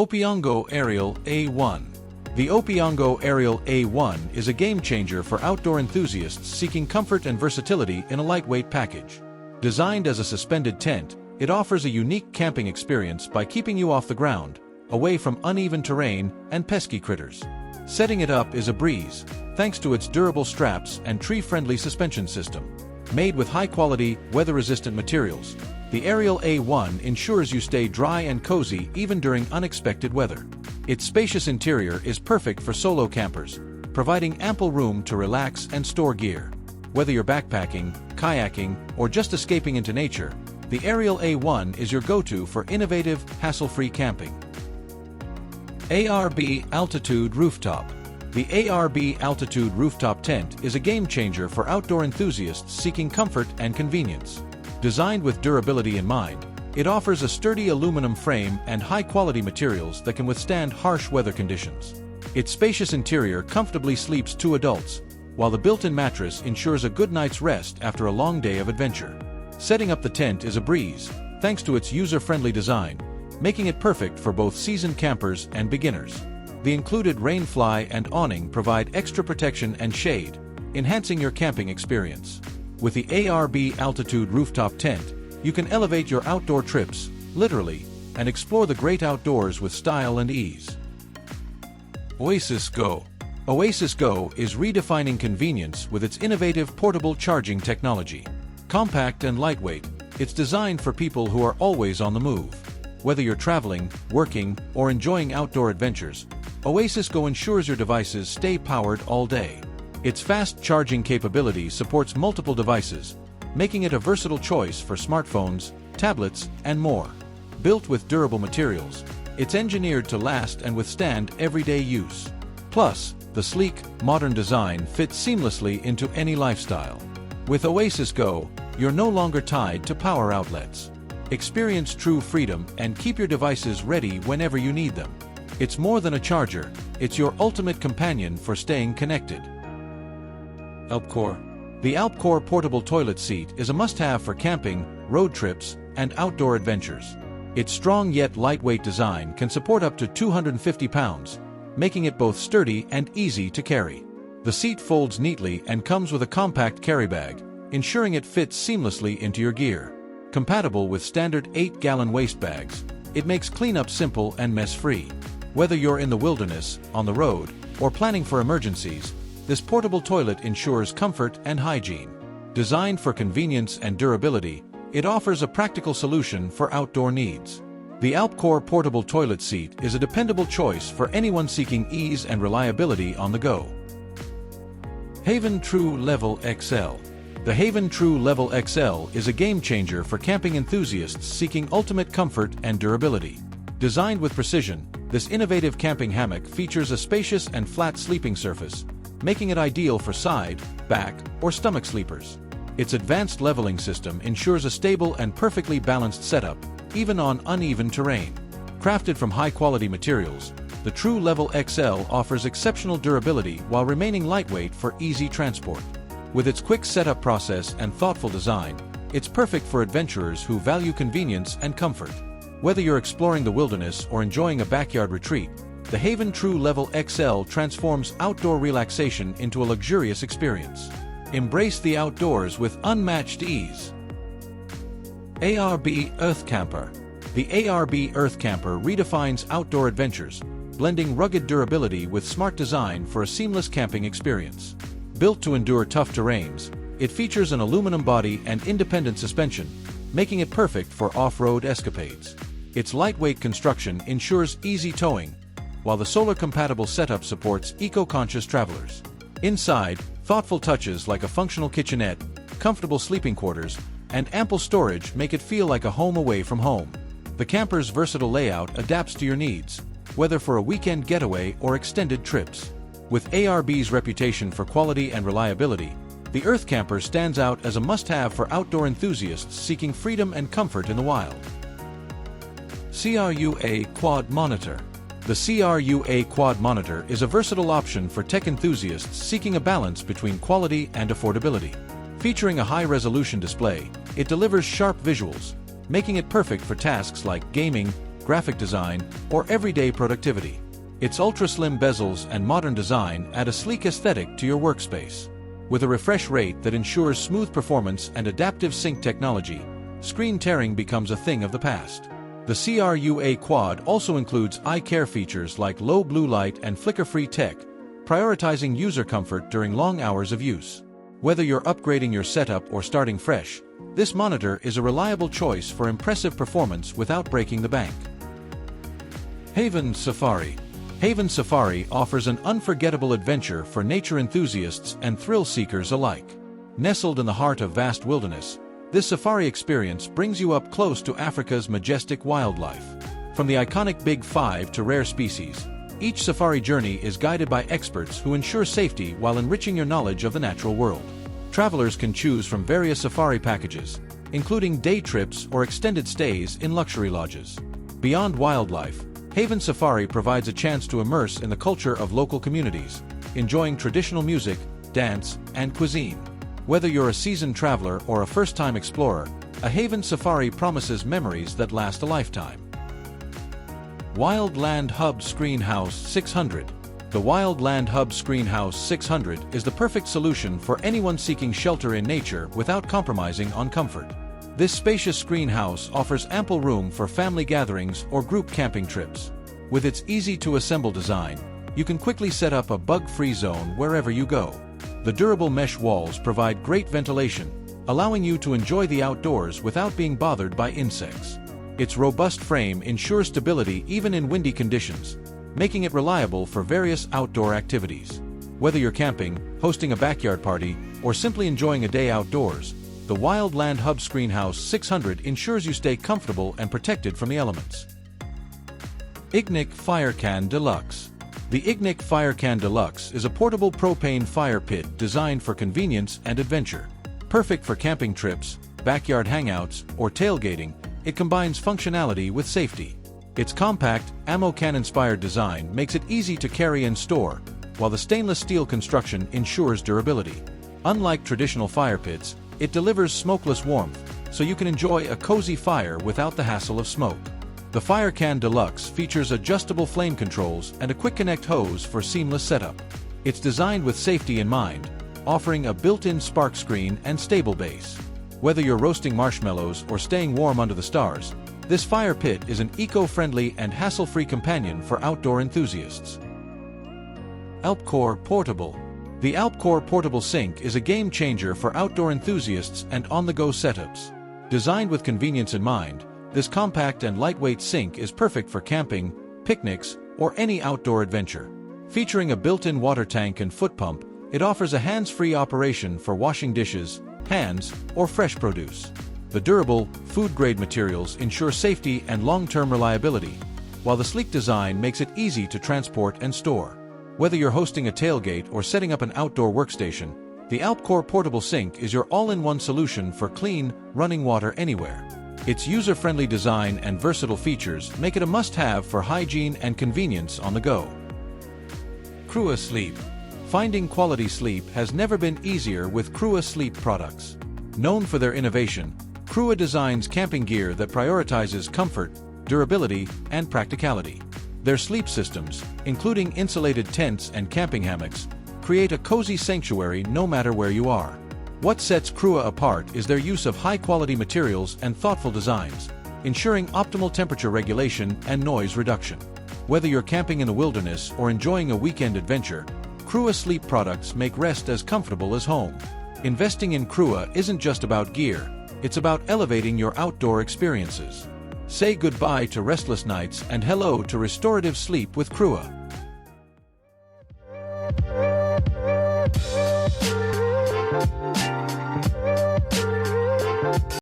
Opeongo Aerial A1. The Opeongo Aerial A1 is a game-changer for outdoor enthusiasts seeking comfort and versatility in a lightweight package. Designed as a suspended tent, it offers a unique camping experience by keeping you off the ground, away from uneven terrain and pesky critters. Setting it up is a breeze, thanks to its durable straps and tree-friendly suspension system. Made with high-quality, weather-resistant materials, the Aerial A1 ensures you stay dry and cozy even during unexpected weather. Its spacious interior is perfect for solo campers, providing ample room to relax and store gear. Whether you're backpacking, kayaking, or just escaping into nature, the Aerial A1 is your go-to for innovative, hassle-free camping. ARB Altitude Rooftop. The ARB Altitude Rooftop tent is a game-changer for outdoor enthusiasts seeking comfort and convenience. Designed with durability in mind, it offers a sturdy aluminum frame and high-quality materials that can withstand harsh weather conditions. Its spacious interior comfortably sleeps 2 adults, while the built-in mattress ensures a good night's rest after a long day of adventure. Setting up the tent is a breeze, thanks to its user-friendly design, making it perfect for both seasoned campers and beginners. The included rainfly and awning provide extra protection and shade, enhancing your camping experience. With the ARB Altitude Rooftop tent, you can elevate your outdoor trips, literally, and explore the great outdoors with style and ease. Oasis GO. Oasis GO is redefining convenience with its innovative portable charging technology. Compact and lightweight, it's designed for people who are always on the move. Whether you're traveling, working, or enjoying outdoor adventures, Oasis GO ensures your devices stay powered all day. Its fast charging capability supports multiple devices, making it a versatile choice for smartphones, tablets, and more. Built with durable materials, it's engineered to last and withstand everyday use. Plus, the sleek, modern design fits seamlessly into any lifestyle. With Oasis GO, you're no longer tied to power outlets. Experience true freedom and keep your devices ready whenever you need them. It's more than a charger, it's your ultimate companion for staying connected. Alpcour. The Alcore Portable toilet seat is a must-have for camping, road trips, and outdoor adventures. Its strong yet lightweight design can support up to 250 pounds, making it both sturdy and easy to carry. The seat folds neatly and comes with a compact carry bag, ensuring it fits seamlessly into your gear. Compatible with standard 8-gallon waste bags, it makes cleanup simple and mess-free. Whether you're in the wilderness, on the road, or planning for emergencies, this portable toilet ensures comfort and hygiene. Designed for convenience and durability, it offers a practical solution for outdoor needs. The Alcore Portable toilet seat is a dependable choice for anyone seeking ease and reliability on the go. Haven True Level XL. The Haven True Level XL is a game-changer for camping enthusiasts seeking ultimate comfort and durability. Designed with precision, this innovative camping hammock features a spacious and flat sleeping surface, making it ideal for side, back, or stomach sleepers. Its advanced leveling system ensures a stable and perfectly balanced setup, even on uneven terrain. Crafted from high-quality materials, the True Level XL offers exceptional durability while remaining lightweight for easy transport. With its quick setup process and thoughtful design, it's perfect for adventurers who value convenience and comfort. Whether you're exploring the wilderness or enjoying a backyard retreat, the Haven True Level XL transforms outdoor relaxation into a luxurious experience. Embrace the outdoors with unmatched ease. ARB Earth Camper. The ARB Earth Camper redefines outdoor adventures, blending rugged durability with smart design for a seamless camping experience. Built to endure tough terrains, it features an aluminum body and independent suspension, making it perfect for off-road escapades. Its lightweight construction ensures easy towing, while the solar-compatible setup supports eco-conscious travelers. Inside, thoughtful touches like a functional kitchenette, comfortable sleeping quarters, and ample storage make it feel like a home away from home. The camper's versatile layout adapts to your needs, whether for a weekend getaway or extended trips. With ARB's reputation for quality and reliability, the Earth Camper stands out as a must-have for outdoor enthusiasts seeking freedom and comfort in the wild. CRUA Quad Monitor. The CRUA Quad Monitor is a versatile option for tech enthusiasts seeking a balance between quality and affordability. Featuring a high-resolution display, it delivers sharp visuals, making it perfect for tasks like gaming, graphic design, or everyday productivity. Its ultra-slim bezels and modern design add a sleek aesthetic to your workspace. With a refresh rate that ensures smooth performance and adaptive sync technology, screen tearing becomes a thing of the past. The CRUA Quad also includes eye care features like low blue light and flicker-free tech, prioritizing user comfort during long hours of use. Whether you're upgrading your setup or starting fresh, this monitor is a reliable choice for impressive performance without breaking the bank. Haven Safari. Haven Safari offers an unforgettable adventure for nature enthusiasts and thrill seekers alike. Nestled in the heart of vast wilderness, this safari experience brings you up close to Africa's majestic wildlife. From the iconic Big Five to rare species, each safari journey is guided by experts who ensure safety while enriching your knowledge of the natural world. Travelers can choose from various safari packages, including day trips or extended stays in luxury lodges. Beyond wildlife, Haven Safari provides a chance to immerse in the culture of local communities, enjoying traditional music, dance, and cuisine. Whether you're a seasoned traveler or a first-time explorer, a Haven Safari promises memories that last a lifetime. Wildland Hub Screenhouse 600. The Wildland Hub Screenhouse 600 is the perfect solution for anyone seeking shelter in nature without compromising on comfort. This spacious screenhouse offers ample room for family gatherings or group camping trips. With its easy-to-assemble design, you can quickly set up a bug-free zone wherever you go. The durable mesh walls provide great ventilation, allowing you to enjoy the outdoors without being bothered by insects. Its robust frame ensures stability even in windy conditions, making it reliable for various outdoor activities. Whether you're camping, hosting a backyard party, or simply enjoying a day outdoors, the Wildland Hub Screenhouse 600 ensures you stay comfortable and protected from the elements. Ignik FIRECAN Deluxe. The Ignik FIRECAN Deluxe is a portable propane fire pit designed for convenience and adventure. Perfect for camping trips, backyard hangouts, or tailgating, it combines functionality with safety. Its compact, ammo can-inspired design makes it easy to carry and store, while the stainless steel construction ensures durability. Unlike traditional fire pits, it delivers smokeless warmth, so you can enjoy a cozy fire without the hassle of smoke. The FIRECAN Deluxe features adjustable flame controls and a quick-connect hose for seamless setup. It's designed with safety in mind, offering a built-in spark screen and stable base. Whether you're roasting marshmallows or staying warm under the stars, this fire pit is an eco-friendly and hassle-free companion for outdoor enthusiasts. Alcore Portable. The Alcore Portable Sink is a game-changer for outdoor enthusiasts and on-the-go setups. Designed with convenience in mind, this compact and lightweight sink is perfect for camping, picnics, or any outdoor adventure. Featuring a built-in water tank and foot pump, it offers a hands-free operation for washing dishes, hands, or fresh produce. The durable, food-grade materials ensure safety and long-term reliability, while the sleek design makes it easy to transport and store. Whether you're hosting a tailgate or setting up an outdoor workstation, the Alcore Portable Sink is your all-in-one solution for clean, running water anywhere. Its user-friendly design and versatile features make it a must-have for hygiene and convenience on the go. Crua Sleep. Finding quality sleep has never been easier with Crua Sleep products. Known for their innovation, Crua designs camping gear that prioritizes comfort, durability, and practicality. Their sleep systems, including insulated tents and camping hammocks, create a cozy sanctuary no matter where you are. What sets Crua apart is their use of high-quality materials and thoughtful designs, ensuring optimal temperature regulation and noise reduction. Whether you're camping in the wilderness or enjoying a weekend adventure, Crua Sleep products make rest as comfortable as home. Investing in Crua isn't just about gear, it's about elevating your outdoor experiences. Say goodbye to restless nights and hello to restorative sleep with Crua.